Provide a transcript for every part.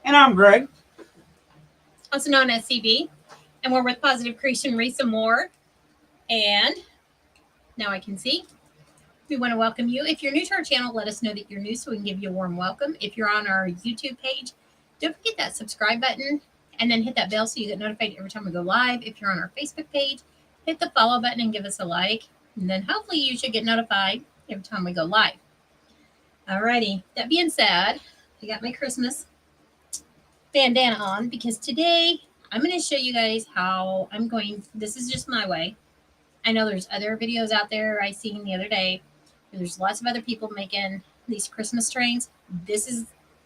And I'm Greg. Also known as CB, and we're with Positive Creation Risa Moore. And now I can see. We want to welcome you. If you're new to our channel, let us know that you're new so we can give you a warm welcome. If you're on our YouTube page, don't forget that subscribe button and then hit that bell so you get notified every time we go live. If you're on our Facebook page, hit the follow button and give us a like. And then hopefully you should get notified every time we go live. Alrighty, that being said, I got my Christmas bandana on because today I'm going to show you guys how I'm going. This is just my way. I know there's other videos out there I seen the other day. There's lots of other people making these Christmas trains.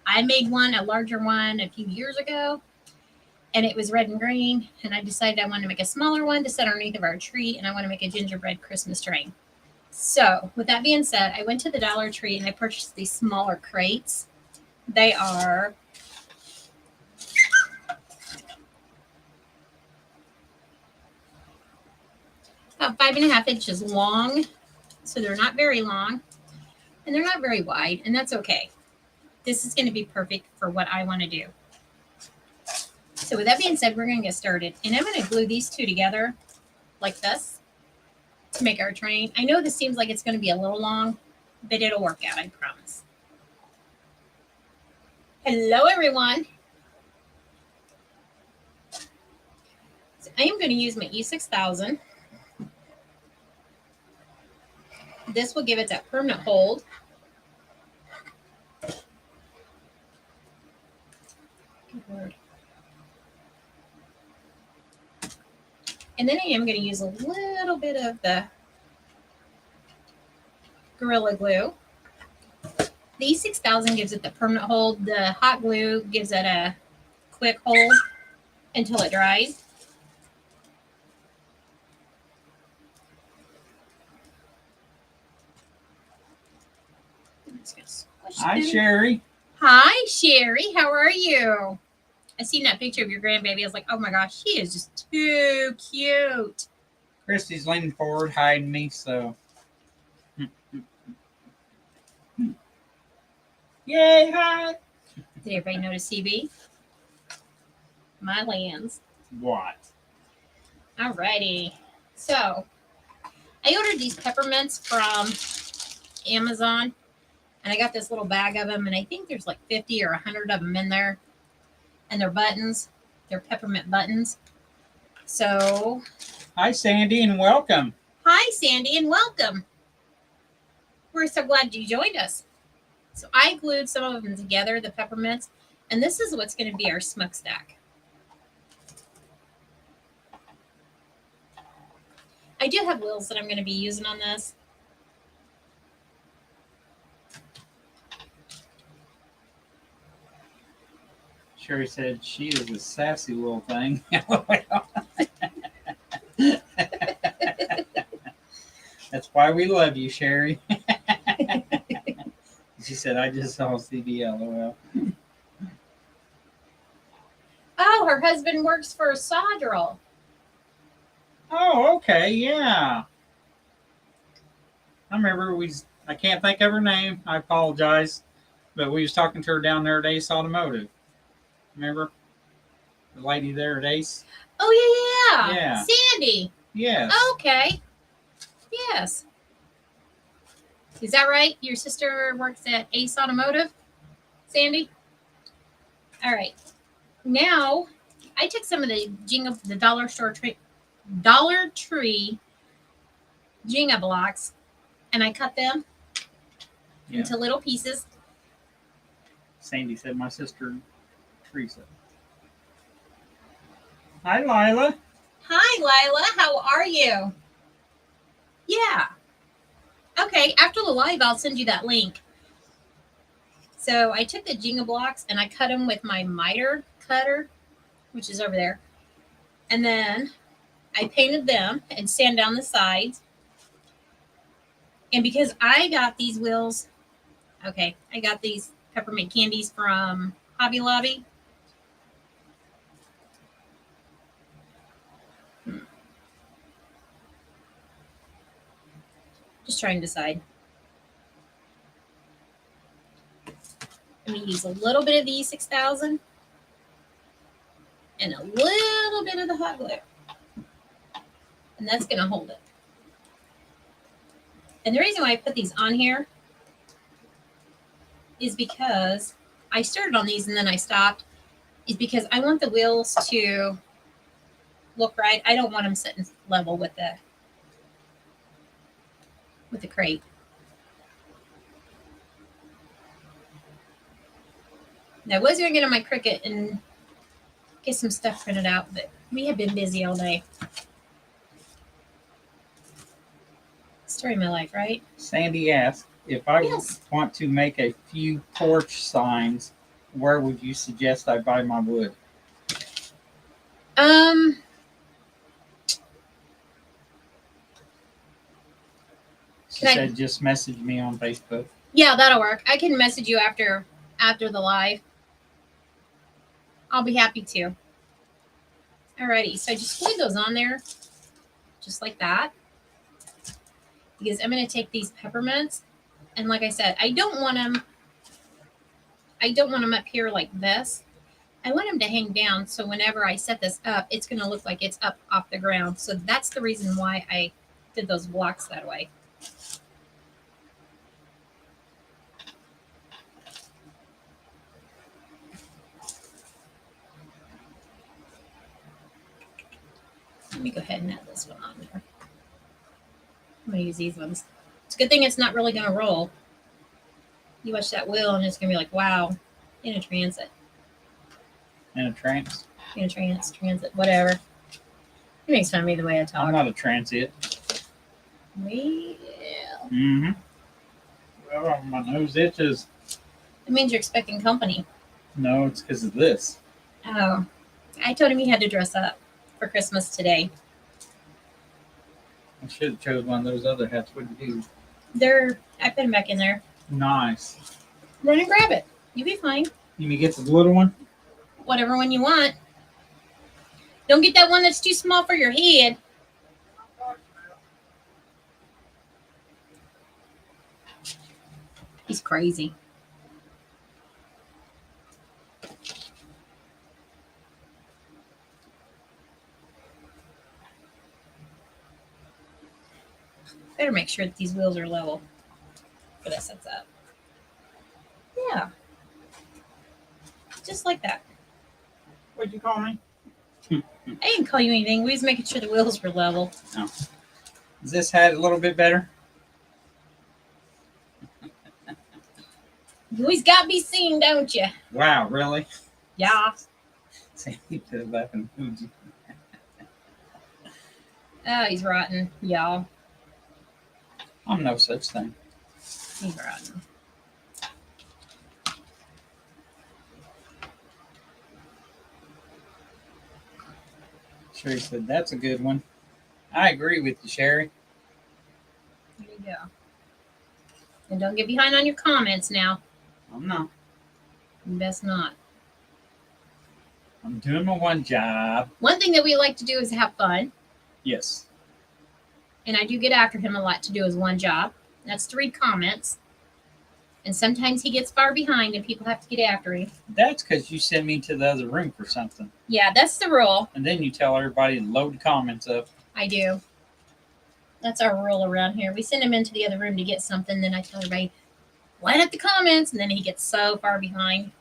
I made one, a larger one, a few years ago, and it was red and green. And I decided I wanted to make a smaller one to set underneath of our tree, and I want to make a gingerbread Christmas train. So, with that being said, I went to the Dollar Tree and I purchased these smaller crates. They are about 5.5 inches long, so they're not very long and they're not very wide, and that's okay. This is going to be perfect for what I want to do. So with that being said, we're going to get started, and I'm going to glue these two together like this to make our train. I know this seems like it's going to be a little long, but it'll work out, I promise. Hello everyone. So I am going to use my E6000. This will give it that permanent hold. Good Lord. And then I am going to use a little bit of the Gorilla Glue. The E6000 gives it the permanent hold. The hot glue gives it a quick hold until it dries. Hi, Sherry. Hi, Sherry. How are you? I seen that picture of your grandbaby. I was like, oh my gosh, she is just too cute. Christy's leaning forward, hiding me, so. Yay, hi. Did everybody notice CB? My lands. What? Alrighty. So, I ordered these peppermints from Amazon, and I got this little bag of them, and I think there's like 50 or 100 of them in there. And they're buttons. They're peppermint buttons. So, hi, Sandy, and welcome. Hi, Sandy, and welcome. We're so glad you joined us. So I glued some of them together, the peppermints, and this is what's going to be our smokestack. I do have wheels that I'm going to be using on this. Sherry said she is a sassy little thing. That's why we love you, Sherry. She said, I just saw CBL. Oh, her husband works for Sodrel. Oh, okay, yeah. I remember I can't think of her name. I apologize. But we was talking to her down there at Ace Automotive. Remember? The lady there at Ace? Oh, yeah. Yeah. Sandy. Yes. Okay. Yes. Is that right? Your sister works at Ace Automotive, Sandy? All right. Now, I took some of the Dollar Tree Jenga blocks, and I cut them into little pieces. Sandy said, my sister Teresa. Hi, Lila. Hi, Lila. How are you? Yeah. Okay, after the live, I'll send you that link. So I took the Jenga blocks and I cut them with my miter cutter, which is over there. And then I painted them and sand down the sides. And because I got these wheels, I got these peppermint candies from Hobby Lobby. Just trying to decide. I'm going to use a little bit of the E6000 and a little bit of the hot glue. And that's going to hold it. And the reason why I put these on here is because I started on these and then I stopped, is because I want the wheels to look right. I don't want them sitting level with the crate. Now, I was going to get on my Cricut and get some stuff printed out, but we have been busy all day. Story of my life, right? Sandy asked if I Yes. want to make a few porch signs, where would you suggest I buy my wood? She Can I- said just message me on Facebook. Yeah, that'll work. I can message you after the live. I'll be happy to. Alrighty, so I just glued those on there, just like that. Because I'm going to take these peppermints, and like I said, I don't want them up here like this. I want them to hang down, so whenever I set this up, it's going to look like it's up off the ground. So that's the reason why I did those blocks that way. Let me go ahead and add this one on there. I'm going to use these ones. It's a good thing it's not really going to roll. You watch that wheel and it's going to be like, wow, in a transit. In a trance? In a transit, whatever. He makes fun of me the way I I'm talk. not a transit. Well, Mm-hmm. Well, my nose itches. it means you're expecting company. No, it's because of this. Oh, I told him he had to dress up for Christmas today. I should have chose one of those other hats. What'd you do? I put him back in there. Nice. Run and grab it. You'll be fine. You may get the little one? Whatever one you want. Don't get that one that's too small for your head. He's crazy. Better make sure that these wheels are level for that sets up. Yeah. Just like that. What'd you call me? I didn't call you anything. We was making sure the wheels were level. Is this hat a little bit better? You always got to be seen, don't you? Wow, really? Yeah. Sandy to the left and Fuji. Oh, he's rotten, y'all. I'm no such thing. He's rotten. Sherry said, that's a good one. I agree with you, Sherry. There you go. And don't get behind on your comments now. I'm not. You best not. I'm doing my one job. One thing that we like to do is have fun. Yes. And I do get after him a lot to do his one job. That's to read comments. And sometimes he gets far behind and people have to get after him. That's because you send me to the other room for something. Yeah, that's the rule. And then you tell everybody to load the comments up. I do. That's our rule around here. We send him into the other room to get something. Then I tell everybody, line up the comments. And then he gets so far behind.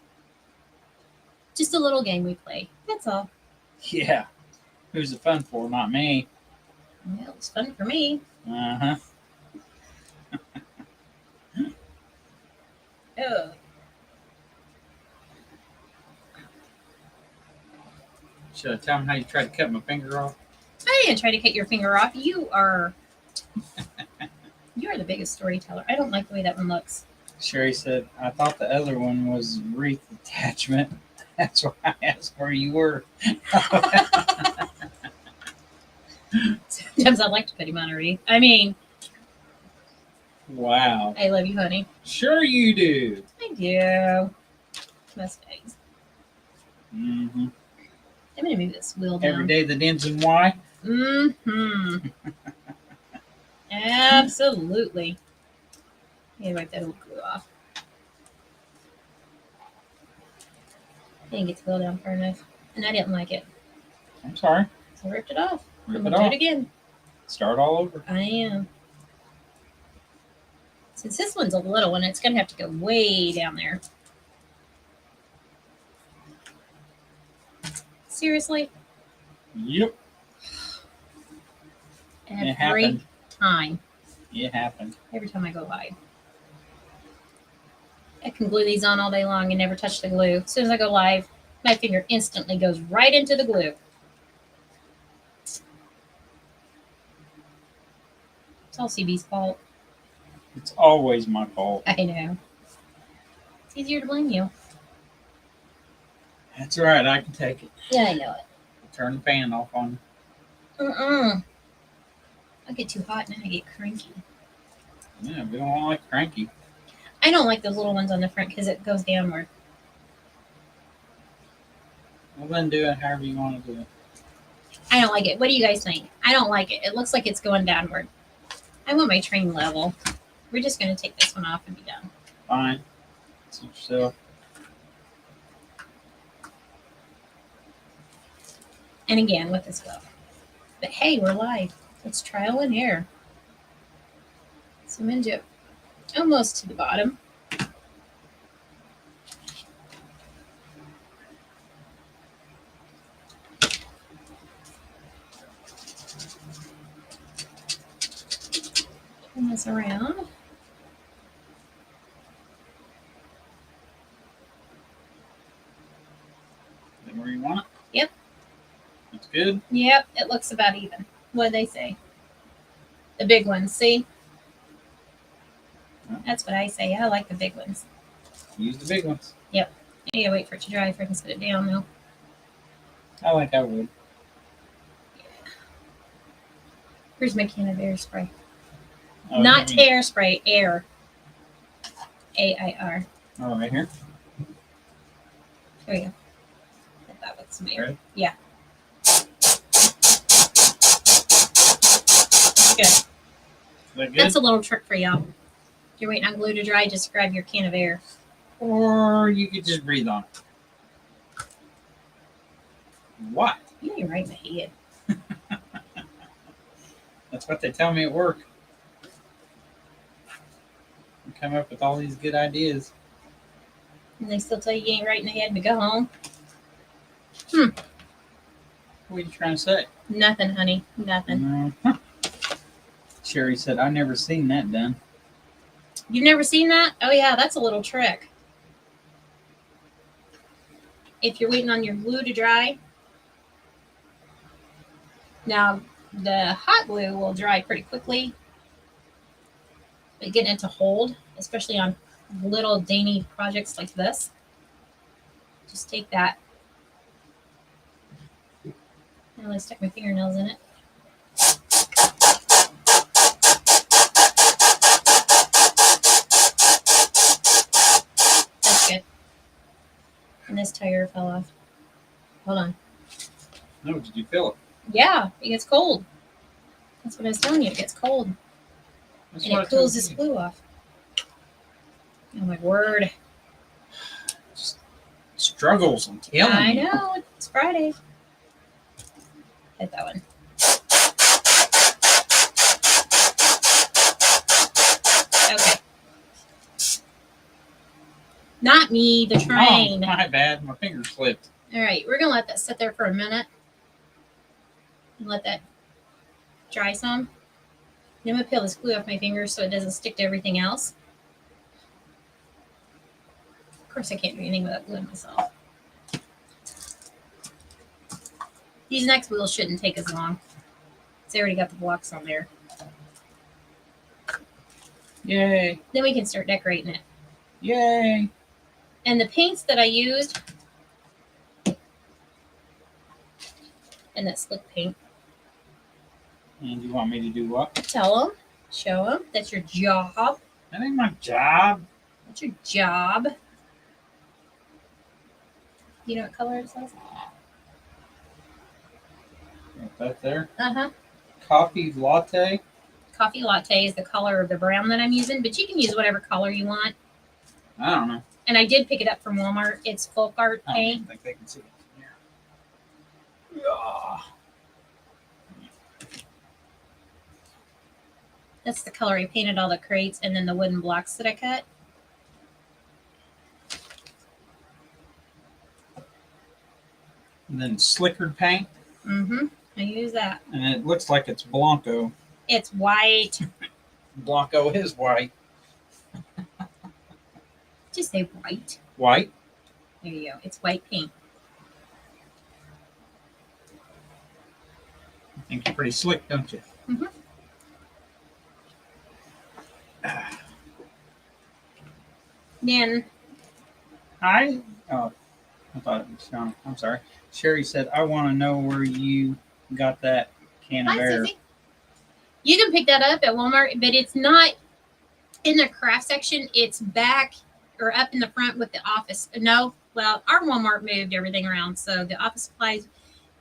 Just a little game we play. That's all. Yeah. Who's it fun for? Not me. Well, it's fun for me. Uh-huh. Ugh. Should I tell him how you tried to cut my finger off? I didn't try to cut your finger off. You are the biggest storyteller. I don't like the way that one looks. Sherry said, I thought the other one was wreath attachment. That's why I asked where you were. Sometimes I'd like to put him on a wreath. I mean, Wow. I love you, honey. Sure you do. I do. Most days. Mm-hmm. I'm going to move this wheel down. Every day that ends in Y. Mm-hmm. Absolutely. Let me wipe that old glue off. I didn't get the wheel down far enough. and I didn't like it. I'm sorry. So I ripped it off. Rip I'm it gonna do off. it again. Start all over. I am. Since this one's a little one, it's gonna have to go way down there. Seriously? Yep. It Every happened. time. It happened. Every time I go live. I can glue these on all day long and never touch the glue. As soon as I go live, my finger instantly goes right into the glue. It's all CB's fault. It's always my fault. I know. It's easier to blame you. That's right. I can take it. Yeah, I know it. Turn the fan off on. I get too hot and then I get cranky. Yeah, we don't want like cranky. I don't like those little ones on the front because it goes downward. Well, then do it however you want to do it. I don't like it. What do you guys think? I don't like it. It looks like it's going downward. I want my train level. We're just going to take this one off and be done. Fine. Suit yourself. And again with this glove. But hey, we're live. It's trial and error. So I'm going to do it almost to the bottom. Turn this around. Then where you want it? Yep. That's good. Yep, it looks about even. What did they say? The big ones, see? That's what I say. I like the big ones. Use the big ones. I need to wait for it to dry before I can set it down, though. I would. Here's my can of air spray. Oh, Not you mean- hairspray, air. AIR. Oh, right here. There we go. Hit that with some air. Ready? Yeah. Good. Is that good? That's a little trick for y'all. If you're waiting on glue to dry, just grab your can of air. Or you could just breathe on it. What? You ain't right in the head. That's what they tell me at work. You come up with all these good ideas. And they still tell you ain't right in the head to go home. What are you trying to say? Nothing, honey. Nothing. Sherry said, "I've never seen that done." You've never seen that? Oh, yeah, that's a little trick. If you're waiting on your glue to dry, now the hot glue will dry pretty quickly. But getting it to hold, especially on little dainty projects like this, just take that. Now let's stick my fingernails in it. That's good. And this tire fell off. Hold on. No, did you feel it? Yeah, it gets cold. That's what I was telling you. It gets cold. That's And what I it cools told this you. glue off. Oh my word. Struggles, I'm telling I you. know. It's Friday. Hit that one. Okay. Not me, the train. Oh, my bad. My finger slipped. All right, we're going to let that sit there for a minute. And let that dry some. Then I'm going to peel this glue off my fingers so it doesn't stick to everything else. Of course, I can't do anything without gluing myself. These next wheels shouldn't take as long. They already got the blocks on there. Yay. Then we can start decorating it. Yay. And the paints that I used, and that slick paint, And you want me to do what? tell them, show them, that's your job. That ain't my job. That's your job. You know what color it says? Got that there. Uh-huh. Coffee latte. Coffee latte is the color of the brown that I'm using, but you can use whatever color you want. I don't know. And I did pick it up from Walmart. It's folk art I don't paint. even think they can see it from here. Yeah. That's the color I painted all the crates and then the wooden blocks that I cut. And then slickered paint, Mm-hmm. I use that. and it looks like it's Blanco. It's white. Blanco is white. Just say white. White. There you go. It's white paint. I think you're pretty slick, don't you? Mhm. Then I thought it was Sean. I'm sorry. Sherry said, I want to know where you got that can of hi, air. Susie. You can pick that up at Walmart, but it's not in the craft section. It's back or up in the front with the office. No, well, our Walmart moved everything around, so the office supplies.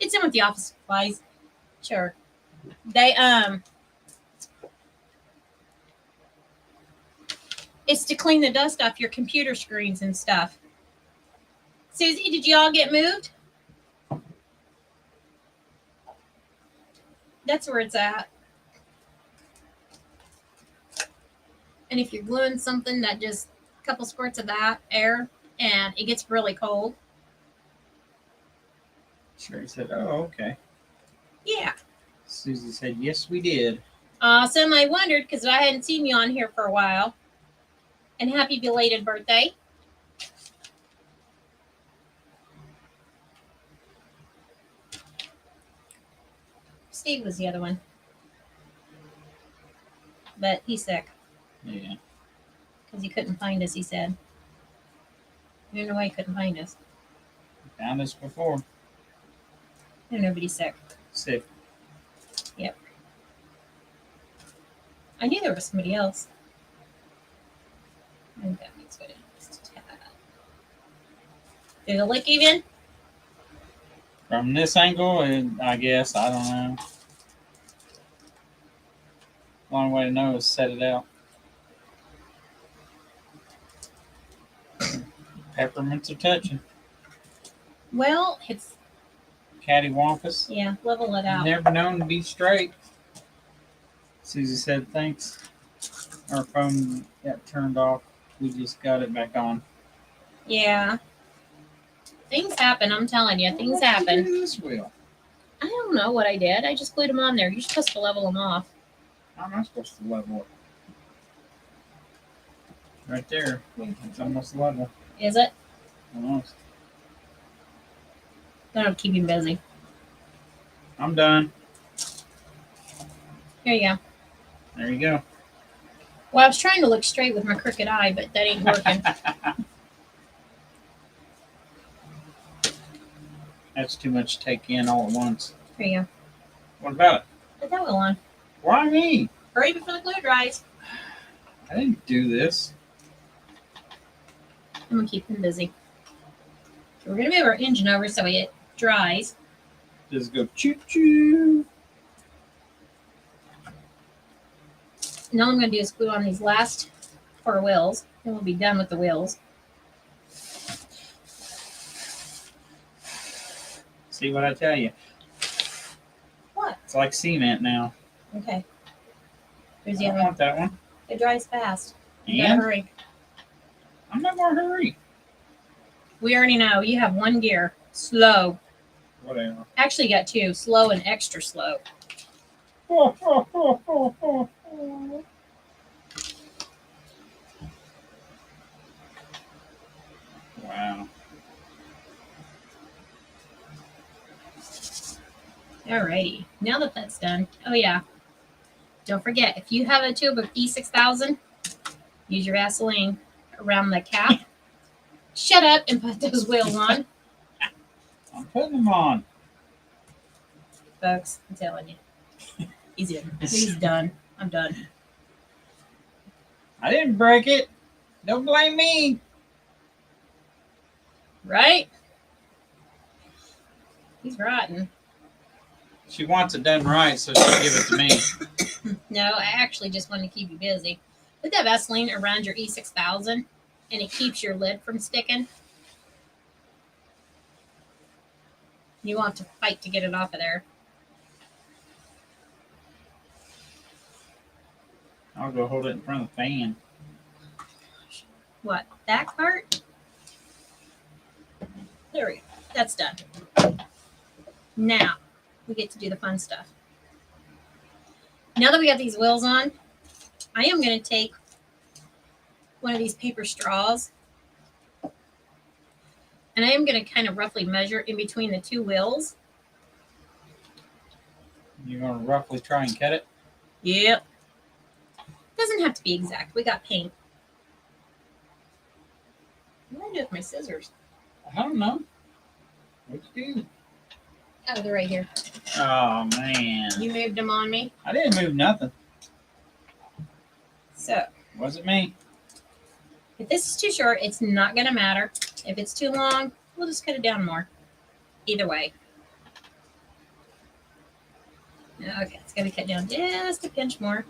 It's in with the office supplies. Sure. They It's to clean the dust off your computer screens and stuff. Susie, did you all get moved? That's where it's at. And if you're gluing something, that just a couple squirts of that air, and it gets really cold. Sherry said, oh, okay. Yeah. Susie said, yes, we did. Awesome. I wondered because I hadn't seen you on here for a while. And happy belated birthday. Steve was the other one. But he's sick Yeah. because he couldn't find us, he said. I don't know why he couldn't find us. Found us before. And nobody's sick. Sick. I knew there was somebody else. I think that makes what it is. Did it look even? From this angle, I guess. I don't know. One way to know is set it out. Peppermints are touching. Well, it's, Cattywampus. yeah, level it out. Never known to be straight. Susie said, thanks. Our phone got turned off. We just got it back on. Yeah. Things happen, I'm telling you. Things What did you happen. do to this wheel? I don't know what I did. I just glued them on there. You're supposed to level them off. How am I supposed to level it? Right there. It's almost level. Is it? Almost. That'll keep him busy. I'm done. Here you go. There you go. Well, I was trying to look straight with my crooked eye, but that ain't working. That's too much to take in all at once. Here you go. What about it? Put that wheel on. Why me? Hurry before the glue dries. I didn't do this. I'm going to keep him busy. So we're going to move our engine over so it dries. Just go choo choo. And all I'm going to do is glue on these last 4 wheels. Then we'll be done with the wheels. See what I tell you? What? It's like cement now. Okay. There's I the don't other one. want that one. It dries fast. You gotta And hurry. I'm not gonna hurry. We already know you have 1 gear. Slow. Whatever. Actually, you got 2. Slow and extra slow. Wow. Alrighty. Now that that's done. Oh, yeah. Don't forget, if you have a tube of E6000, use your Vaseline around the cap. Shut up and put those wheels on. I'm putting them on. Folks, I'm telling you. He's in. He's done. I'm done. I didn't break it. Don't blame me. Right? He's rotten. She wants it done right, so she'll give it to me. No, I actually just want to keep you busy. Put that Vaseline around your E6000 and it keeps your lid from sticking. You will have to fight to get it off of there. I'll go hold it in front of the fan. What? That part? There we go. That's done. Now, we get to do the fun stuff. Now that we got these wheels on, I am going to take one of these paper straws and I am going to kind of roughly measure in between the two wheels. You're going to roughly try and cut it? Yep. Doesn't have to be exact. We got paint. What do I do with my scissors? I don't know. What you do? Oh, they're right here. Oh, man. You moved them on me. I didn't move nothing. So, Wasn't me. if this is too short, it's not going to matter. If it's too long, we'll just cut it down more. Either way. Okay, it's going to be cut down just a pinch more.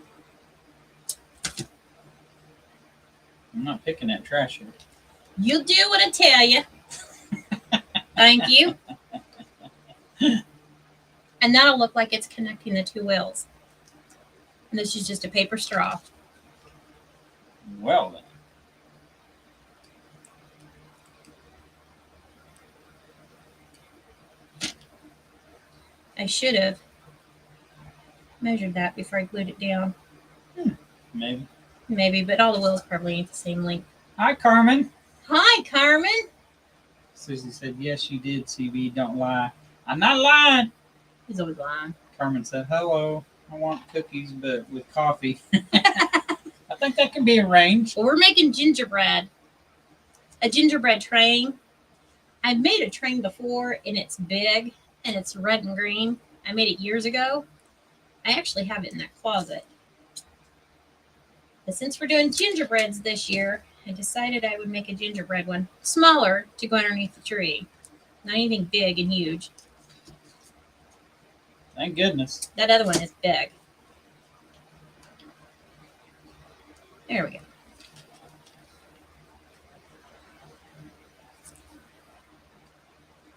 I'm not picking that trash here. You do what I tell you. Thank you. And that'll look like it's connecting the two wheels. And this is just a paper straw. Well, then. I should have measured that before I glued it down. Maybe. Maybe, but all the wheels probably ain't the same length. Hi, Carmen. Hi, Carmen. Susie said, yes, you did, CB. Don't lie. I'm not lying. He's always lying. Carmen said, hello. I want cookies, but with coffee. I think that can be arranged. Well, we're making gingerbread. A gingerbread train. I've made a train before, and it's big, and it's red and green. I made it years ago. I actually have it in that closet. But since we're doing gingerbreads this year, I decided I would make a gingerbread one. Smaller to go underneath the tree. Not anything big and huge. Thank goodness. That other one is big. There we go.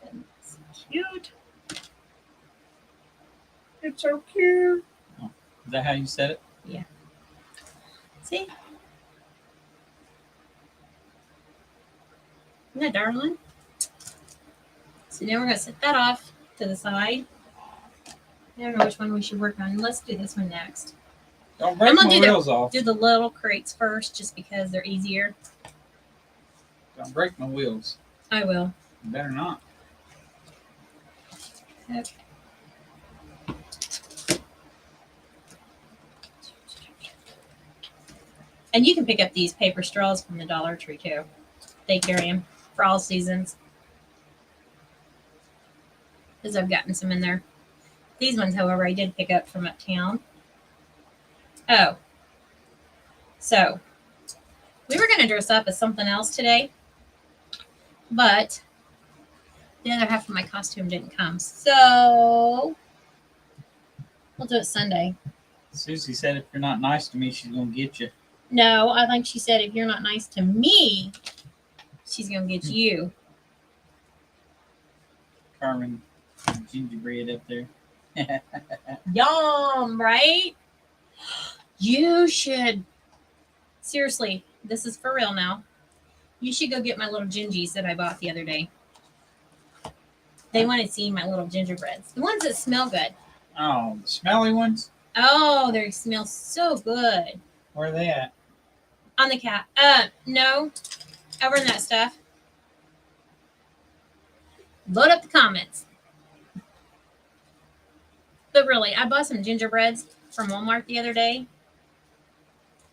That's cute. It's so cute. Oh, is that how you said it? See? Isn't that darling? So now we're going to set that off to the side. I don't know which one we should work on. Let's do this one next. Don't break I'm gonna my do the- wheels off. Do the little crates first just because they're easier. Don't break my wheels. I will. You better not. Okay. And you can pick up these paper straws from the Dollar Tree too. They carry them for all seasons. Because I've gotten some in there. These ones, however, I did pick up from uptown. Oh. So, we were going to dress up as something else today. But the other half of my costume didn't come. So, we'll do it Sunday. Susie said if you're not nice to me, she's going to get you. No, I think she said if you're not nice to me, she's going to get you. Carmen, gingerbread up there. Yum, right? You should. Seriously, this is for real now. You should go get my little gingies that I bought the other day. They want to see my little gingerbreads. The ones that smell good. Oh, the smelly ones? Oh, they smell so good. Where are they at? On the cat. No. Over in that stuff. Load up the comments. But really, I bought some gingerbreads from Walmart the other day.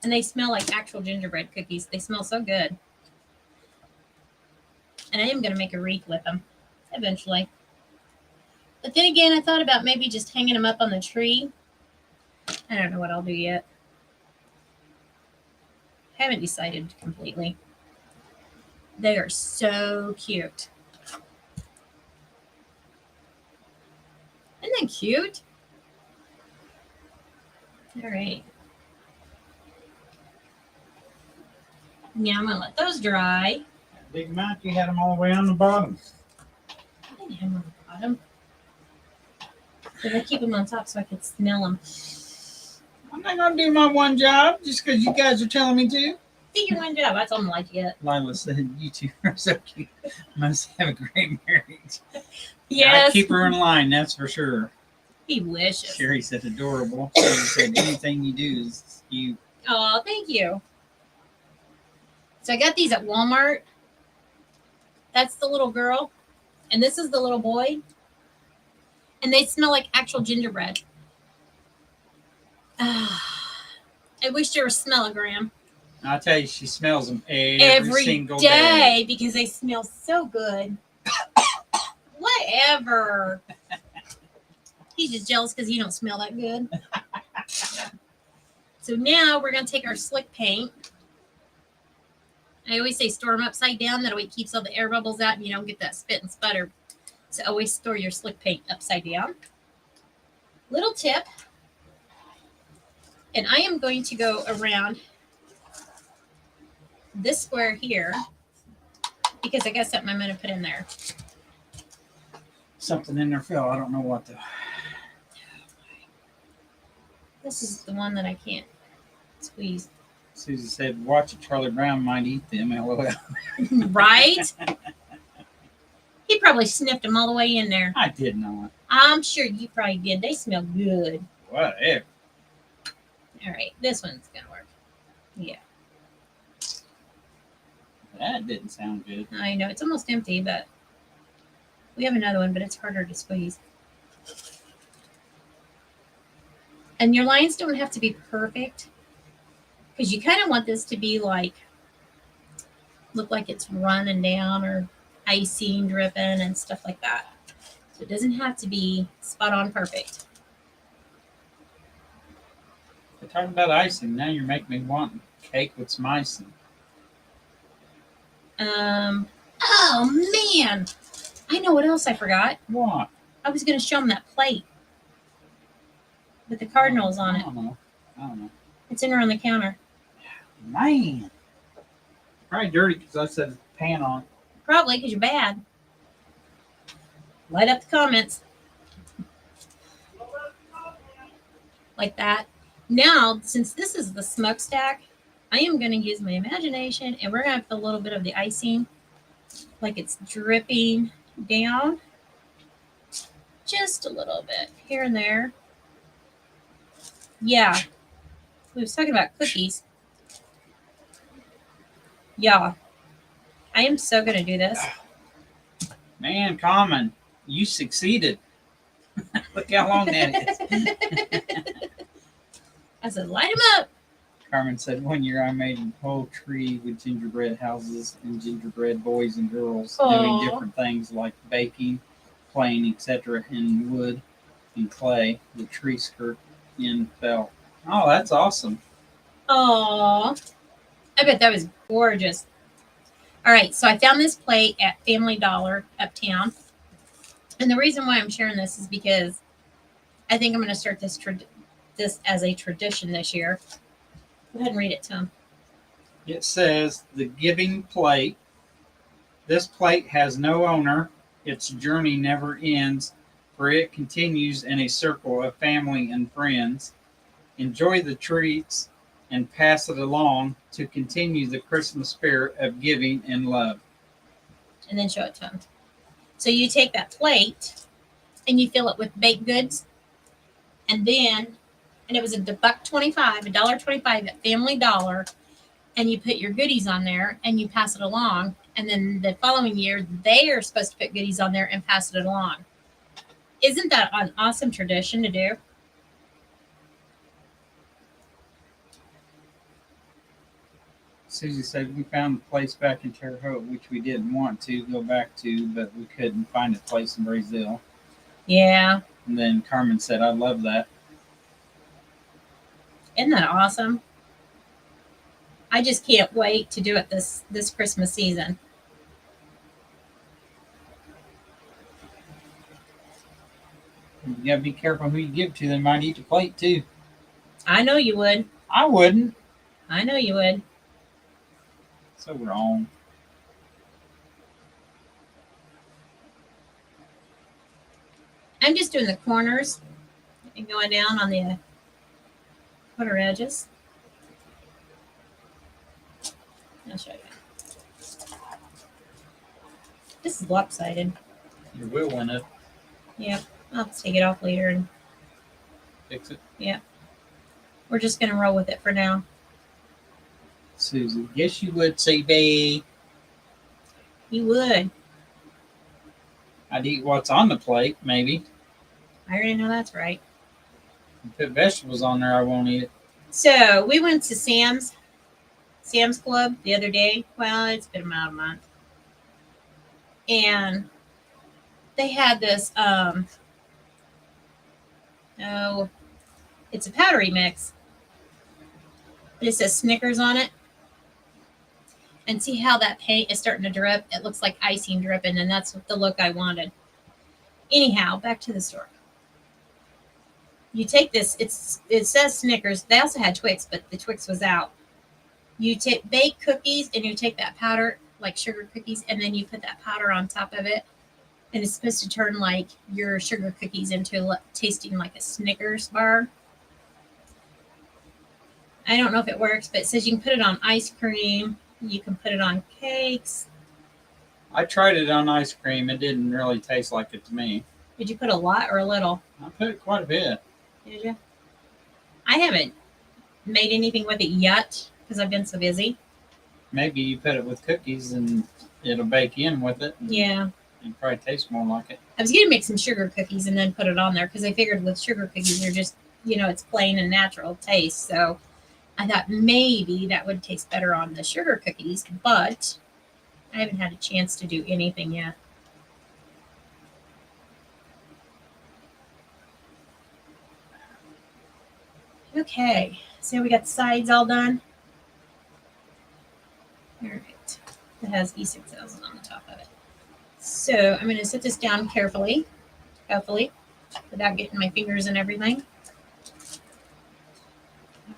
And they smell like actual gingerbread cookies. They smell so good. And I am going to make a wreath with them eventually. But then again, I thought about maybe just hanging them up on the tree. I don't know what I'll do yet. Haven't decided completely. They are so cute. Isn't that cute? All right. Now I'm going to let those dry. Big Mike, you had them all the way on the bottom. I didn't have them on the bottom. Did I keep them on top so I could smell them? I'm not gonna do my one job just because you guys are telling me to. Do your one job. That's all I'm like yet. Lila said, "You two are so cute. Must have a great marriage." Yes. I keep her in line, that's for sure. He wishes. Sherry said, "Adorable." Sherry said, "Anything you do is you." Oh, thank you. So I got these at Walmart. That's the little girl, and this is the little boy. And they smell like actual gingerbread. I wish there was smellogram I tell you, she smells them every single day because they smell so good. Whatever. He's just jealous because you don't smell that good. So now we're going to take our slick paint. I always say store them upside down. That way it keeps all the air bubbles out and you don't get that spit and sputter. So always store your slick paint upside down. Little tip. And I am going to go around this square here because I got something I'm going to put in there. Something in there fell. I don't know what the. This is the one that I can't squeeze. Susie said, "Watch it. Charlie Brown might eat them." LOL. Right? He probably sniffed them all the way in there. I did not. I'm sure you probably did. They smell good. Whatever. All right, this one's going to work. Yeah, That didn't sound good. I know. It's almost empty, but we have another one, but it's harder to squeeze. And your lines don't have to be perfect because you kind of want this to be like, look like it's running down or icing, dripping, and stuff like that. So it doesn't have to be spot on perfect. We're talking about icing. Now you're making me want cake with some icing. Oh man, I know what else I forgot. What? I was going to show them that plate with the cardinals on I it. don't know. I don't know. It's in there on the counter. Man. Probably dirty because I set a pan on. Probably because you're bad. Light up the comments. Like that. Now, since this is the smokestack, I am going to use my imagination and we're going to put a little bit of the icing like it's dripping down. Just a little bit here and there. Yeah. We was talking about cookies. Yeah. I am so going to do this. Man, Common, you succeeded. Look how long that is. I said, light them up. Carmen said, "One year I made a whole tree with gingerbread houses and gingerbread boys and girls doing Aw. different things like baking, playing, etc. in wood and clay. The tree skirt in felt." Oh, that's awesome. Oh, I bet that was gorgeous. All right, so I found this plate at Family Dollar uptown. And the reason why I'm sharing this is because I think I'm going to start this as a tradition this year. Go ahead and read it to him. It says, "The giving plate. This plate has no owner. Its journey never ends, for it continues in a circle of family and friends. Enjoy the treats and pass it along to continue the Christmas spirit of giving and love." And then show it to him. So you take that plate and you fill it with baked goods. And it was $1.25 at Family Dollar. And you put your goodies on there and you pass it along. And then the following year, they are supposed to put goodies on there and pass it along. Isn't that an awesome tradition to do? Susie said, "We found a place back in Terre Haute, which we didn't want to go back to, but we couldn't find a place in Brazil." Yeah. And then Carmen said, "I love that." Isn't that awesome? I just can't wait to do it this Christmas season. You gotta be careful who you give to. They might eat the plate too. I know you would. I wouldn't. I know you would. So wrong. I'm just doing the corners and going down on the outer edges. I'll show you. This is lopsided. You will win it. Yep. I'll have to take it off later, and Fix it. we're just gonna roll with it for now. Susie. Yes, you would, CB. You would. I'd eat what's on the plate, maybe. I already know that's right. Put vegetables on there, I won't eat it. So we went to Sam's Club the other day. Well, it's been about a month. And they had this it's a powdery mix. But it says Snickers on it. And see how that paint is starting to drip? It looks like icing dripping, and that's the look I wanted. Anyhow, back to the store. You take this, it says Snickers. They also had Twix, but the Twix was out. You take bake cookies and you take that powder, like sugar cookies, and then you put that powder on top of it. And it's supposed to turn like your sugar cookies into tasting like a Snickers bar. I don't know if it works, but it says you can put it on ice cream. You can put it on cakes. I tried it on ice cream. It didn't really taste like it to me. Did you put a lot or a little? I put quite a bit. Did you? I haven't made anything with it yet because I've been so busy. Maybe you put it with cookies and it'll bake in with it. Yeah. And probably taste more like it. I was going to make some sugar cookies and then put it on there because I figured with sugar cookies, they're just, it's plain and natural taste. So I thought maybe that would taste better on the sugar cookies, but I haven't had a chance to do anything yet. Okay, so we got the sides all done. All right, it has E6000 on the top of it. So I'm going to set this down carefully, hopefully, without getting my fingers and everything.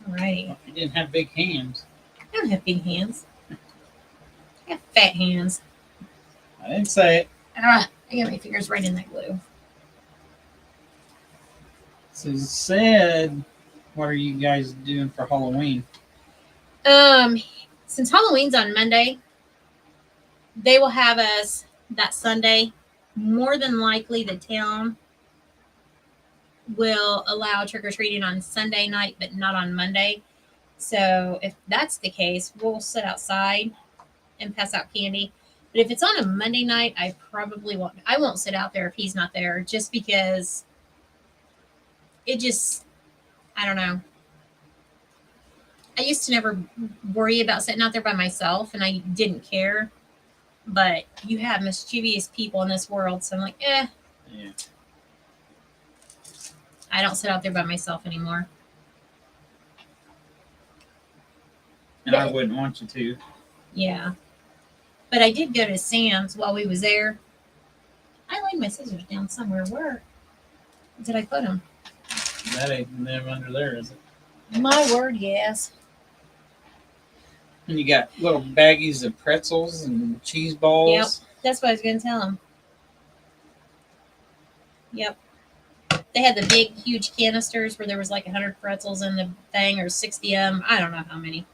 All righty. You didn't have big hands. I don't have big hands. I have fat hands. I didn't say it. I got my fingers right in that glue. Susie said, what are you guys doing for Halloween? Since Halloween's on Monday, they will have us that Sunday. More than likely, the town will allow trick-or-treating on Sunday night, but not on Monday. So if that's the case, we'll sit outside and pass out candy. But if it's on a Monday night, I probably won't. I won't sit out there if he's not there, just because it just, I don't know. I used to never worry about sitting out there by myself, and I didn't care. But you have mischievous people in this world, so I'm like, Yeah. I don't sit out there by myself anymore. And I wouldn't want you to. Yeah. But I did go to Sam's while we was there. I laid my scissors down somewhere. Where did I put them? That ain't them under there, is it? My word, yes. And you got little baggies of pretzels and cheese balls. Yep. That's what I was going to tell him. Yep. They had the big, huge canisters where there was like 100 pretzels in the thing, or 60 of them. I don't know how many.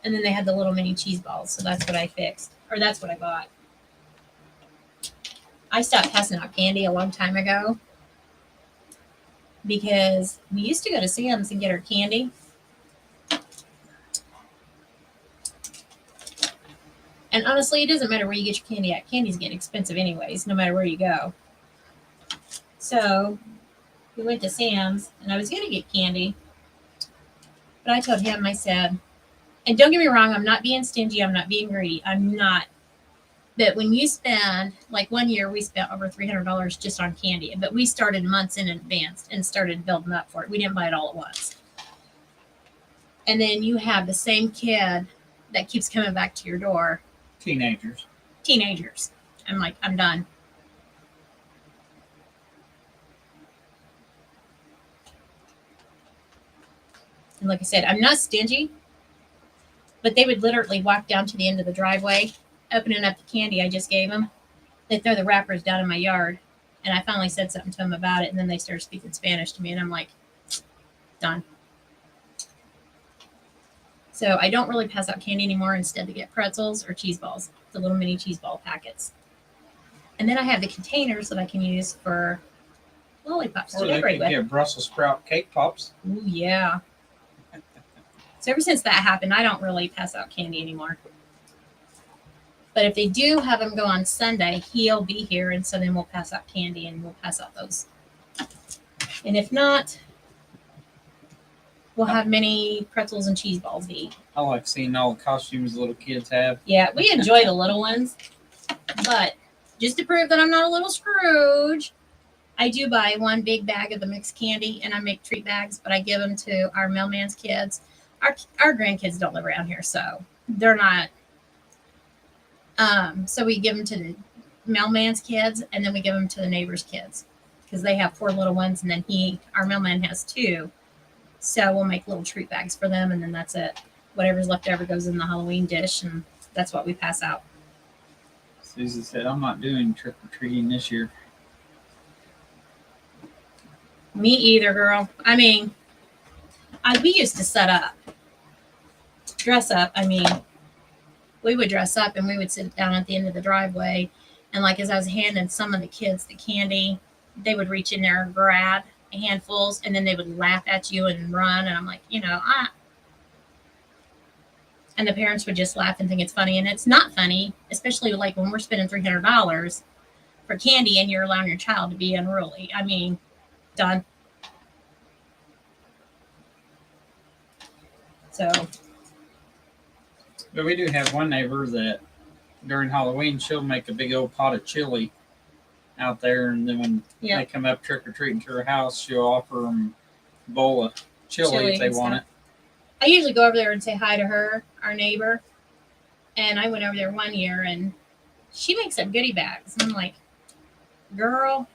And then they had the little mini cheese balls. So that's what I fixed. Or that's what I bought. I stopped passing out candy a long time ago. Because we used to go to Sam's and get our candy. And honestly, it doesn't matter where you get your candy at. Candy's getting expensive anyways, no matter where you go. So we went to Sam's, and I was going to get candy. But I told him, I said, and don't get me wrong, I'm not being stingy. I'm not being greedy. I'm not. But when you spend, like one year, we spent over $300 just on candy. But we started months in advance and started building up for it. We didn't buy it all at once. And then you have the same kid that keeps coming back to your door. Teenagers. I'm like, I'm done. And like I said, I'm not stingy, but they would literally walk down to the end of the driveway, opening up the candy I just gave them. They throw the wrappers down in my yard, And I finally said something to them about it, and then they started speaking Spanish to me, and I'm like, done. So I don't really pass out candy anymore. Instead, they get pretzels or cheese balls, the little mini cheese ball packets. And then I have the containers that I can use for lollipops Or to they decorate could with. get Brussels sprout cake pops. Ooh, yeah. So ever since that happened, I don't really pass out candy anymore. But if they do have him go on Sunday, he'll be here, and so then we'll pass out candy and we'll pass out those. And if not, we'll have many pretzels and cheese balls to eat. I like seeing all the costumes little kids have. Yeah, we enjoy the little ones, but just to prove that I'm not a little Scrooge, I do buy one big bag of the mixed candy, and I make treat bags, but I give them to our mailman's kids. Our grandkids don't live around here, so they're not. So we give them to the mailman's kids, and then we give them to the neighbor's kids because they have 4 little ones, and then our mailman has 2. So we'll make little treat bags for them, and then that's it. Whatever's left over goes in the Halloween dish, and that's what we pass out. Susie said, I'm not doing trick or treating this year. Me either, girl. I mean, we used to dress up. I mean, we would dress up and we would sit down at the end of the driveway. And like as I was handing some of the kids the candy, they would reach in there and grab handfuls, and then they would laugh at you and run. And I'm like, and the parents would just laugh and think it's funny. And it's not funny, especially like when we're spending $300 for candy and you're allowing your child to be unruly. I mean, done. So. But we do have one neighbor that during Halloween, she'll make a big old pot of chili out there. And then when they come up trick or treating to her house, she'll offer them a bowl of chili if they want it. I usually go over there and say hi to her, our neighbor. And I went over there one year and she makes up goodie bags. And I'm like, girl,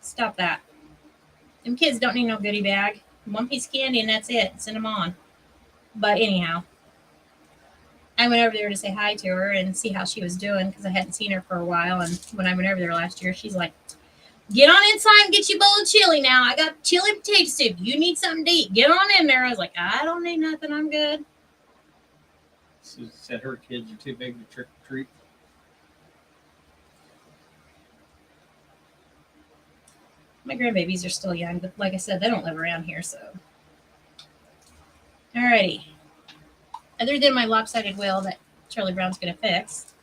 stop that. Them kids don't need no goodie bag. 1 piece of candy and that's it. Send them on. But anyhow, I went over there to say hi to her and see how she was doing because I hadn't seen her for a while. And when I went over there last year, she's like, get on inside and get you a bowl of chili now. I got chili and potato soup. You need something to eat. Get on in there. I was like, I don't need nothing. I'm good. Susie said her kids are too big to trick or treat. My grandbabies are still young, but like I said, they don't live around here, so. Alrighty. Other than my lopsided wheel that Charlie Brown's going to fix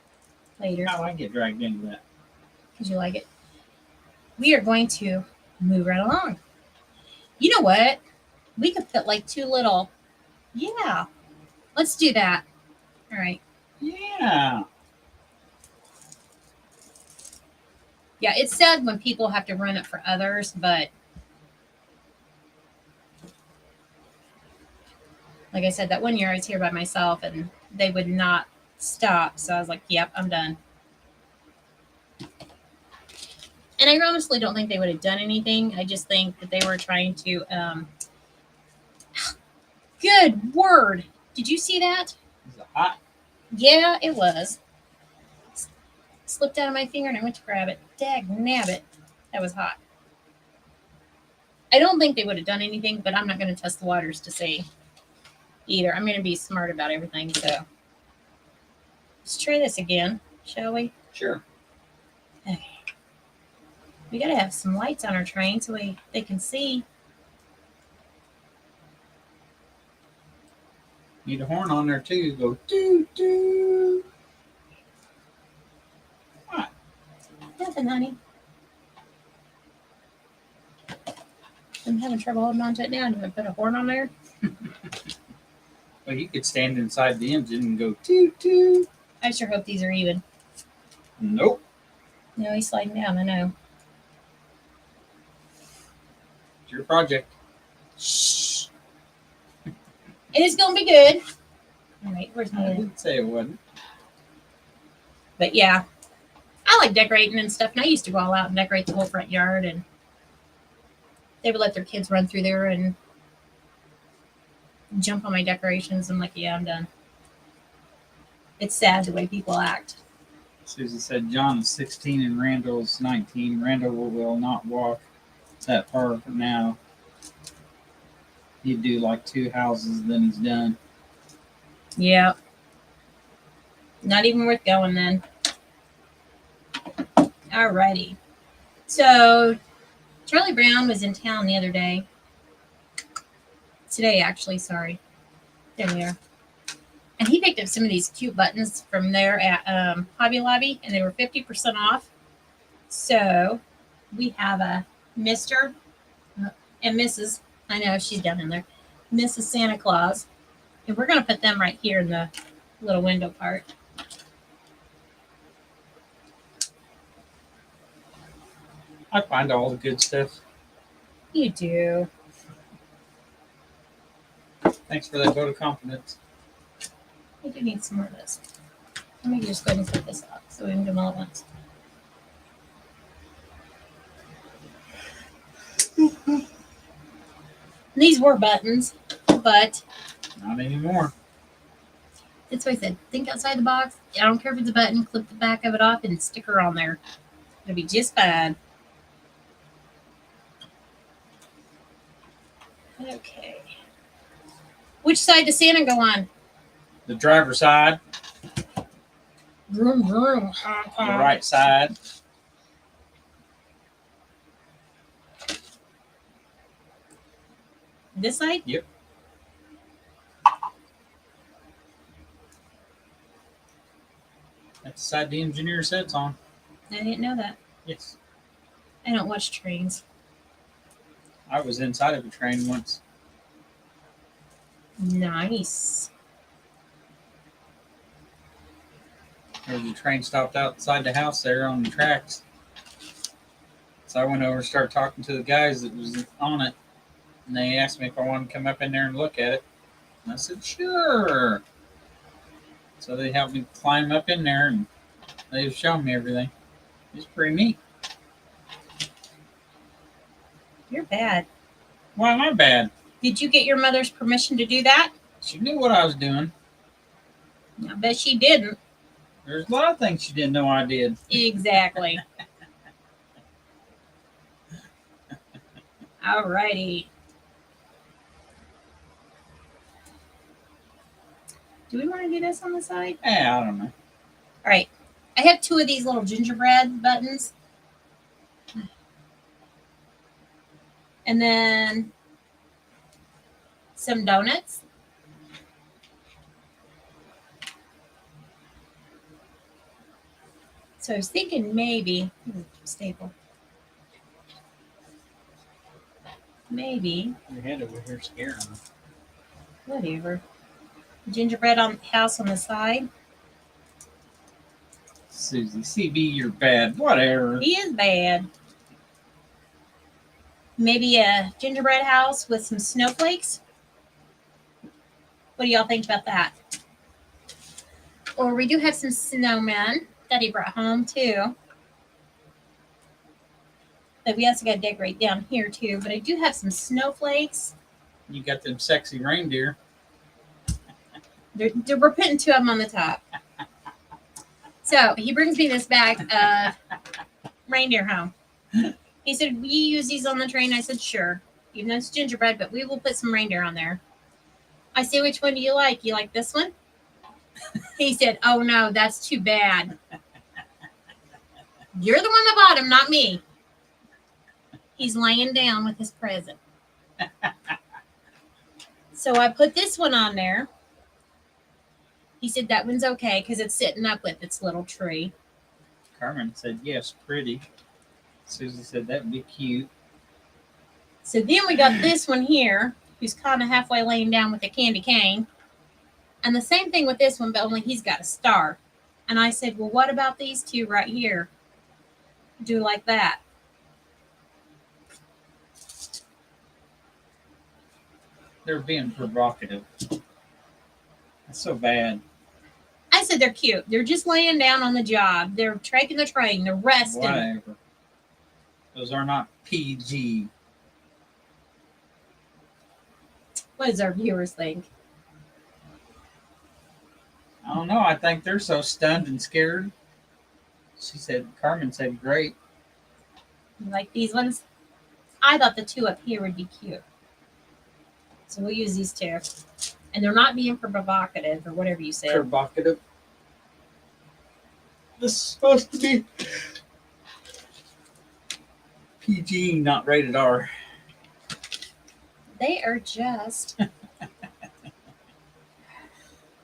later. How I get dragged into that? Because you like it. We are going to move right along. You know what? We could put like 2 little. Yeah. Let's do that. All right. Yeah. Yeah, it's sad when people have to run it for others, but like I said, that one year I was here by myself and they would not stop. So I was like, yep, I'm done. And I honestly don't think they would have done anything. I just think that they were trying to, good word. Did you see that? Is it hot? Yeah, it was. Slipped out of my finger and I went to grab it. Dag nabbit. That was hot. I don't think they would have done anything, but I'm not going to test the waters to see either. I'm going to be smart about everything. So let's try this again, shall we? Sure. Okay. We got to have some lights on our train so they can see. Need a horn on there too. Go doo doo. What? Nothing, honey. I'm having trouble holding on to it now. Do I put a horn on there? Well, you could stand inside the engine and go toot toot. I sure hope these are even. Nope. No, he's sliding down. I know. It's your project. Shh. And it's going to be good. All right, where's I my... didn't say it wasn't. But yeah, I like decorating and stuff. And I used to go all out and decorate the whole front yard. And they would let their kids run through there and jump on my decorations. I'm like, yeah, I'm done. It's sad the way people act. Susie said John is 16 and Randall's 19. Randall will not walk that far now. He'd do like 2 houses, then he's done. Yeah. Not even worth going then. Alrighty. So Charlie Brown was in town the other day. Today, actually, sorry. There we are. And he picked up some of these cute buttons from there at Hobby Lobby, and they were 50% off. So we have a Mr. and Mrs. I know she's down in there. Mrs. Santa Claus. And we're going to put them right here in the little window part. I find all the good stuff. You do. Thanks for that vote of confidence. I do need some more of this. Let me just go ahead and put this up so we can do them all at once. These were buttons, but Not anymore. that's what I said. Think outside the box. I don't care if it's a button. Clip the back of it off and stick her on there. It'll be just fine. Okay. Which side does Santa go on? The driver's side, Vroom, vroom. the right side. This side? Yep. That's the side the engineer sits on. I didn't know that. Yes. I don't watch trains. I was inside of a train once. Nice. There was a train stopped outside the house there on the tracks. So I went over and started talking to the guys that was on it. And they asked me if I wanted to come up in there and look at it. And I said, sure. So they helped me climb up in there and they was showing me everything. It's pretty neat. You're bad. Why am I bad? Did you get your mother's permission to do that? She knew what I was doing. I bet she didn't. There's a lot of things she didn't know I did. Exactly. Alrighty. Do we want to do this on the side? I don't know. All right. I have 2 of these little gingerbread buttons. And then some donuts. So I was thinking maybe, staple. Maybe, Your head over here scaring me. whatever. Gingerbread on house on the side. Susie, CB, you're bad. Whatever. He is bad. Maybe a gingerbread house with some snowflakes. What do y'all think about that? Or we do have some snowmen that he brought home too. But we also got to decorate down here too. But I do have some snowflakes. You got them sexy reindeer. We're putting 2 of them on the top. So he brings me this bag of reindeer home. He said, "We use these on the train." I said, "Sure." Even though it's gingerbread, but we will put some reindeer on there. I said, "Which one do you like? You like this one?" He said, "Oh no, that's too bad. You're the one at the bottom, not me." He's laying down with his present. So I put this one on there. He said that one's okay because it's sitting up with its little tree. Carmen said, yes, pretty. Susie said, that'd be cute. So then we got this one here, who's kind of halfway laying down with a candy cane. And the same thing with this one, but only he's got a star. And I said, well, what about these 2 right here? Do like that. They're being provocative. That's so bad. I said they're cute. They're just laying down on the job. They're taking the train. They're resting. Whatever. Those are not PG. What does our viewers think? I don't know. I think they're so stunned and scared. She said, Carmen said, great. You like these ones? I thought the two up here would be cute. So we'll use these two. And they're not being provocative or whatever you said. Provocative. This is supposed to be PG, not rated R. They are just.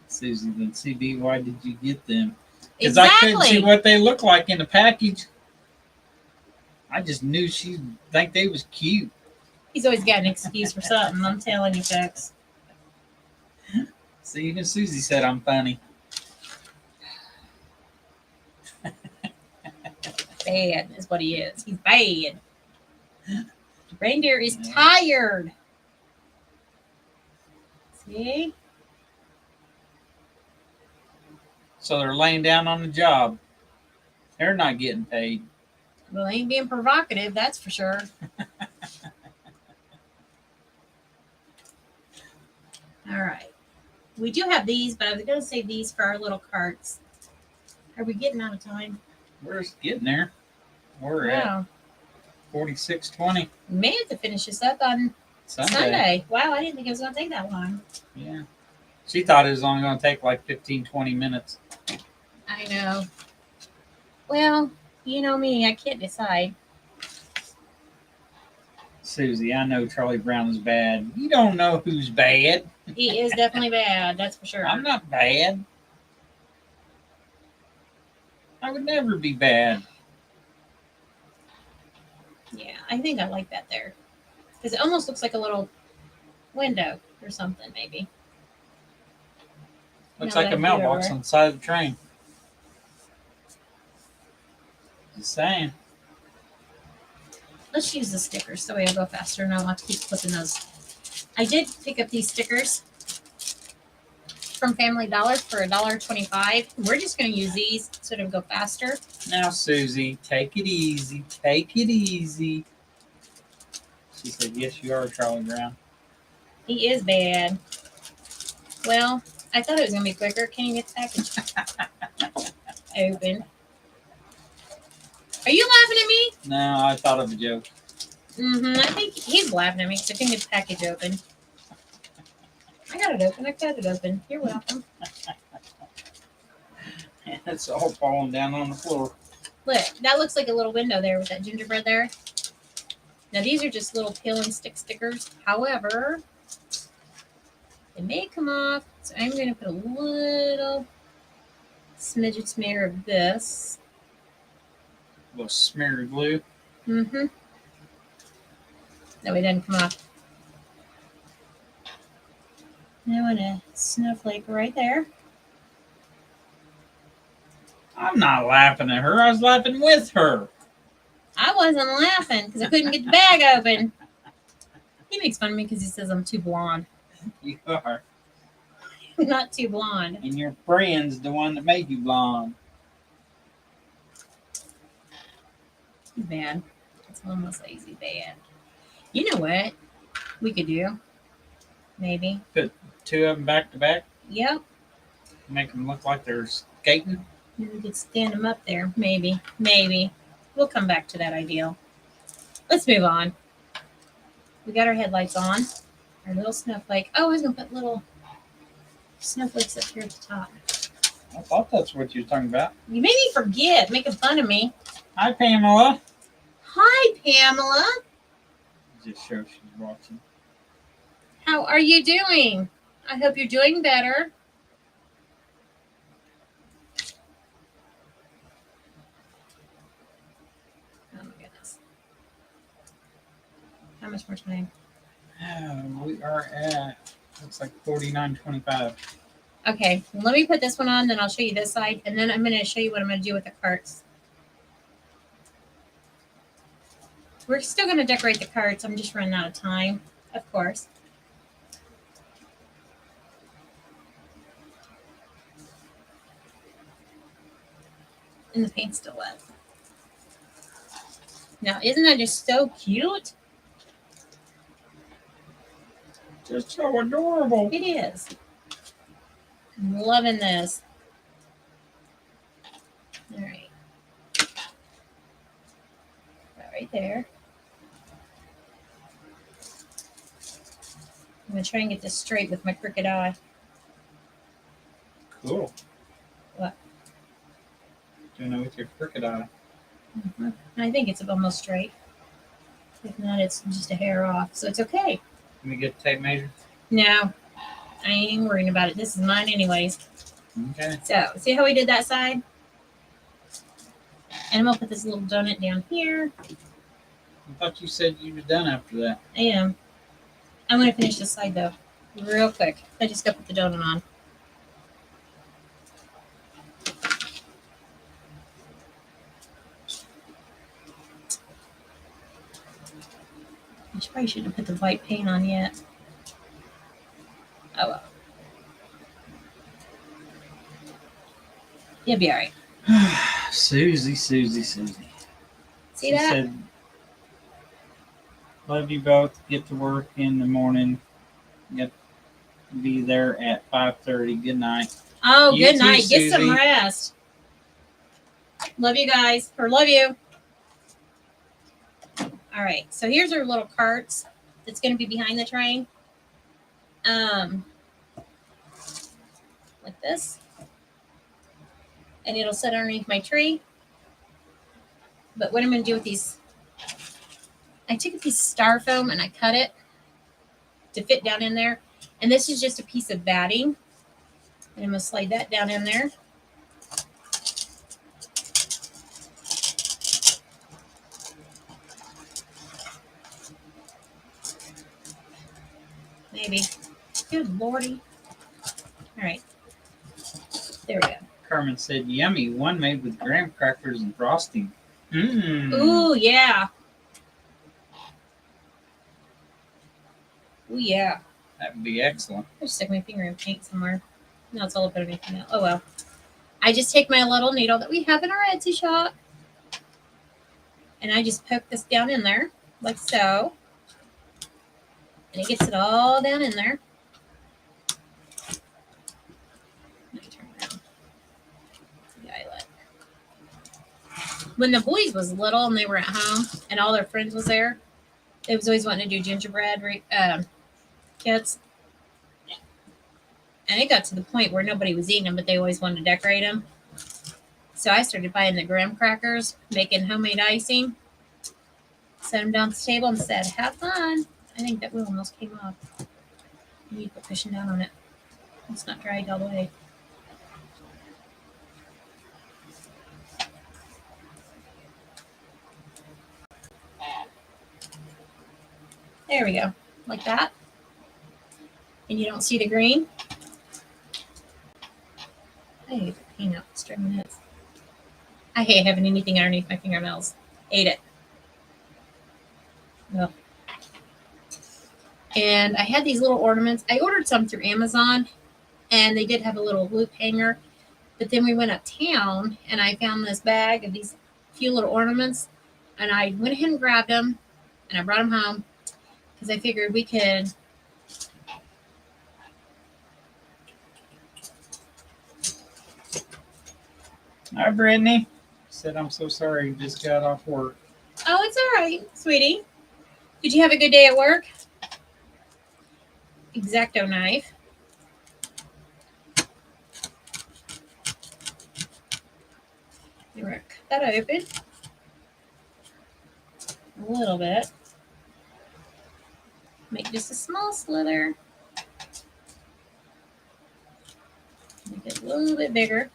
Susie, then CB, why did you get them? Because I couldn't see Exactly. what they look like in the package. I just knew she'd think they was cute. He's always got an excuse for something. I'm telling you, folks. See, even Susie said I'm funny. Bad is what he is. He's bad. Reindeer is tired. See? So they're laying down on the job. They're not getting paid. Well, they ain't being provocative, that's for sure. All right. We do have these, but I was going to save these for our little carts. Are we getting out of time? We're just getting there. We're at Wow. 46:20 We may have to finish this up on Sunday. Wow, I didn't think it was going to take that long. Yeah. She thought it was only going to take like 15-20 minutes. I know. Well, you know me, I can't decide. Susie, I know Charlie Brown is bad. You don't know who's bad. He is definitely bad, that's for sure. I'm not bad. I would never be bad. Yeah, I think I like that there. Because it almost looks like a little window or something, maybe. Looks Now like that a I mailbox do it on the side of the train. Just saying. Let's use the stickers so we'll go faster and I don't have to keep flipping those. I did pick up these stickers from Family Dollar for $1.25. We're just going to use these so it'll go faster. Now, Susie, take it easy. Take it easy. She said, yes, you are Charlie Brown. He is bad. Well, I thought it was going to be quicker. Can you get the package open? Are you laughing at me? No, I thought of a joke. I think he's laughing at me because I can get the package open. I got it open. I got it open. You're welcome. And it's all falling down on the floor. Look, that looks like a little window there with that gingerbread there. Now, these are just little peel and stick stickers. However, they may come off. So I'm going to put a little smidget smear of this. A little smear of glue. No, it doesn't come off. Now, and a snowflake right there. I'm not laughing at her. I was laughing with her. I wasn't laughing because I couldn't get the bag open. He makes fun of me because he says I'm too blonde. You are. I'm not too blonde. And your friend's the one that made you blonde. He's bad. It's almost lazy bad. You know what we could do? Maybe. Two of them back to back. Yep. Make them look like they're skating. Maybe we could stand them up there. Maybe. Maybe. We'll come back to that idea. Let's move on. We got our headlights on. Our little snowflake. Oh, I was going to put little snowflakes up here at the top. I thought that's what you were talking about. You made me forget. Making fun of me. Hi, Pamela. Hi, Pamela. Just show she's watching. How are you doing? I hope you're doing better. Oh my goodness. How much more time? We are at, looks like 49:25. Okay, let me put this one on, then I'll show you this side, and then I'm going to show you what I'm going to do with the carts. We're still going to decorate the carts. I'm just running out of time, of course. And the paint's still wet. Now, isn't that just so cute? Just so adorable. It is. I'm loving this. All right. right there. I'm going to try and get this straight with my crooked eye. Cool. What? Doing it with your crooked eye. Mhm. I think it's almost straight. If not, it's just a hair off. So it's okay. Let me get the tape measure. No, I ain't even worrying about it. This is mine anyways. Okay. So see how we did that side? And I'm going to put this little donut down here. I thought you said you were done after that. I am. I'm going to finish this side though, real quick. I just got to put the donut on. I probably shouldn't have put the white paint on yet. Oh well. You'll be all right. Susie. See She that? said, love you both. Get to work in the morning. Get to be there at 5:30. Good night. Oh, You good too, night. Get some Susie. rest. Love you guys. Or love you. All right. So here's our little carts that's going to be behind the train. Like this. And it'll sit underneath my tree. But what I'm going to do with these, I took a piece of styrofoam and I cut it to fit down in there. And this is just a piece of batting. And I'm going to slide that down in there. Maybe. Good lordy. All right. There we go. Carmen said, yummy. One made with graham crackers and frosting. Mmm. Ooh, yeah. Ooh, yeah. That would be excellent. I just stuck my finger in paint somewhere. No, it's all up over my finger. Oh, well. I just take my little needle that we have in our Etsy shop. And I just poke this down in there, like so. And it gets it all down in there. Let me turn around. The eyelet. When the boys was little and they were at home and all their friends was there, they was always wanting to do gingerbread kits. And it got to the point where nobody was eating them, but they always wanted to decorate them. So I started buying the graham crackers, making homemade icing, set them down at the table and said, have fun. I think that wheel almost came off. You need to put pushing down on it. It's not dried all the way. There we go. Like that. And you don't see the green. I hate the paint out string minutes. I hate having anything underneath my fingernails. Ate it. Ugh. And I had these little ornaments. I ordered some through Amazon, and they did have a little loop hanger. But then we went uptown, and I found this bag of these few little ornaments, and I went ahead and grabbed them, and I brought them home because I figured we could. Hi, Brittany. Said, I'm so sorry. You just got off work. Oh, it's all right, sweetie. Did you have a good day at work? X-Acto knife. We're going to cut that open a little bit. Make just a small slither. Make it a little bit bigger.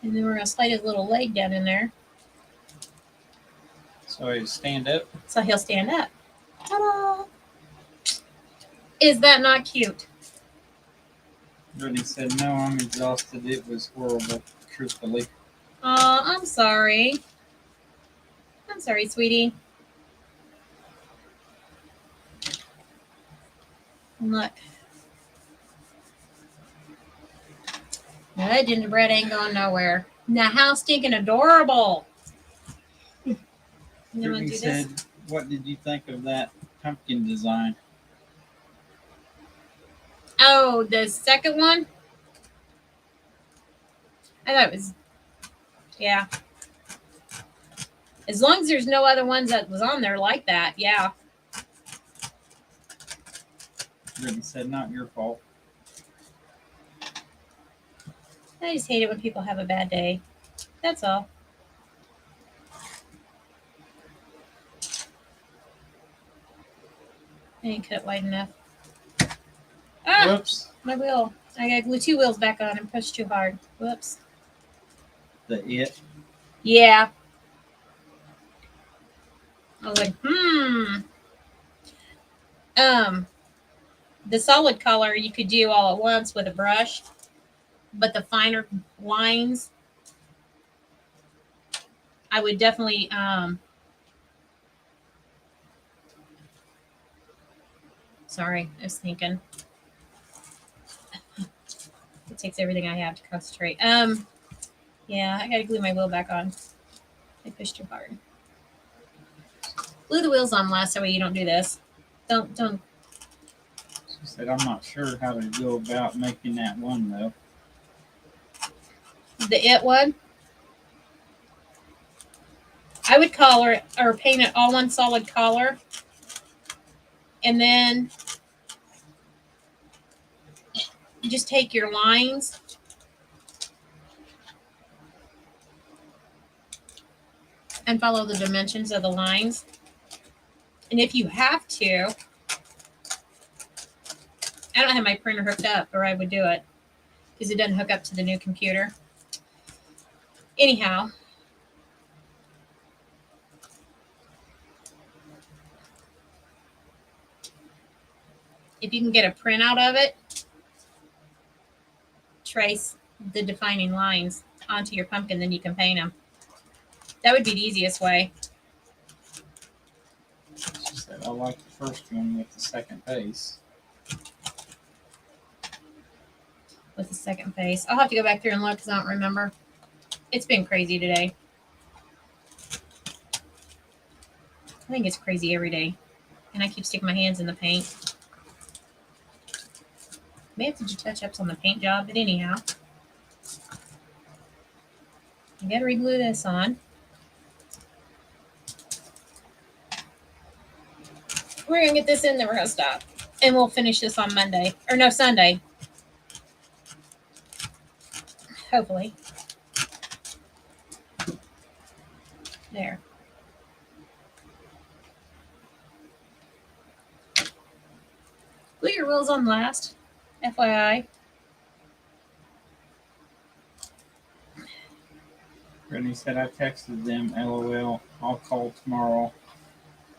And then we're going to slide his little leg down in there. So you stand up. So he'll stand up. Ta-da! Is that not cute? Brittany said, no, I'm exhausted. It was horrible, truthfully. Oh, I'm sorry. I'm sorry, sweetie. And look. Now that gingerbread ain't going nowhere. Now how stinking adorable. You want to Brittany do said, this? what did you think of that pumpkin design? Oh, the second one? I thought it was, yeah. As long as there's no other ones that was on there like that, yeah. Brittany said, not your fault. I just hate it when people have a bad day. That's all. I didn't cut it wide enough. Ah, Whoops. my wheel. I gotta glue 2 wheels back on and push too hard. Whoops. The it. Yeah. I was like, the solid color you could do all at once with a brush, but the finer lines, I would definitely, sorry, I was thinking. It takes everything I have to concentrate. Yeah, I gotta glue my wheel back on. I pushed too hard. Glue the wheels on last, so you don't do this. Don't. She said, I'm not sure how to go about making that one, though. The it one. I would color or paint it all one solid color, and then just take your lines and follow the dimensions of the lines. And if you have to, I don't have my printer hooked up, or I would do it because it doesn't hook up to the new computer. Anyhow, if you can get a printout of it, trace the defining lines onto your pumpkin, then you can paint them. That would be the easiest way. She said, I like the first one with the second face. With the second face, I'll have to go back through and look because I don't remember. It's been crazy today. I think it's crazy every day, and I keep sticking my hands in the paint. May have to do touch-ups on the paint job, but anyhow, I gotta reglue this on. We're gonna get this in, then we're gonna stop, and we'll finish this on Monday, or no, Sunday. Hopefully. There. Glue your wheels on last, FYI. Brittany said, I texted them, LOL. I'll call tomorrow.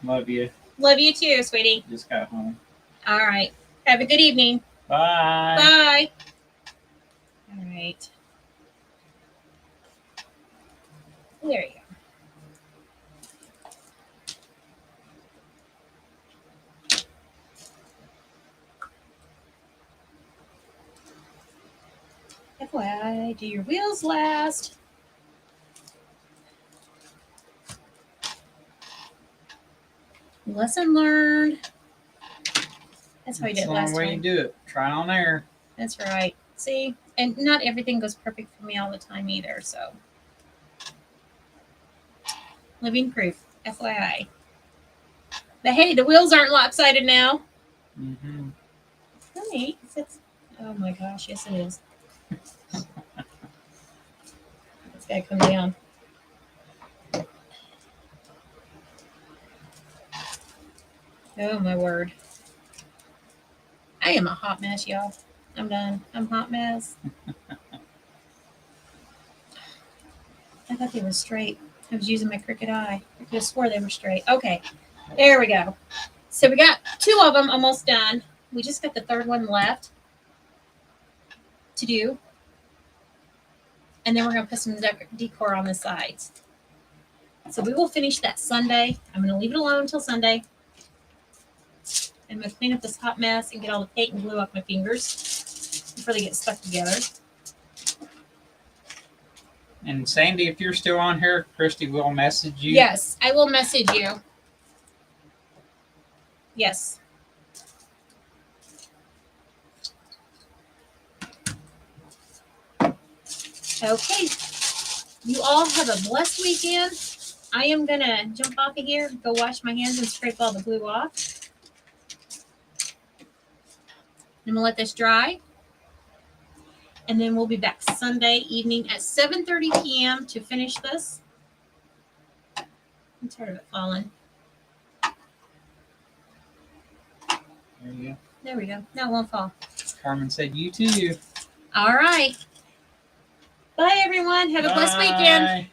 Love you. Love you too, sweetie. Just got home. All right. Have a good evening. Bye. Bye. All right. There you go. FYI, do your wheels last. Lesson learned. That's how I did it last That's the way time. you do it. Try on there. That's right. See, and not everything goes perfect for me all the time either. So, living proof, FYI. But hey, the wheels aren't lopsided now. Mm-hmm. Honey, oh my gosh, yes it is. It's gotta come down. Oh my word. I am a hot mess, y'all. I'm done. I'm a hot mess. I thought they were straight. I was using my crooked eye. I could have swore they were straight. Okay, there we go. So we got 2 of them almost done. We just got the 3rd one left to do. And then we're going to put some decor on the sides. So we will finish that Sunday. I'm going to leave it alone until Sunday. I'm going to clean up this hot mess and get all the paint and glue off my fingers before they get stuck together. And Sandy, if you're still on here, Christy will message you. Yes, I will message you. Yes. Okay. You all have a blessed weekend. I am going to jump off of here, go wash my hands and scrape all the glue off. I'm going to let this dry. And then we'll be back Sunday evening at 7:30 p.m. to finish this. I'm tired of it falling. There you go. There we go. Now it won't fall. Carmen said, "You too." All right. Bye, everyone. Have a blessed weekend. Bye.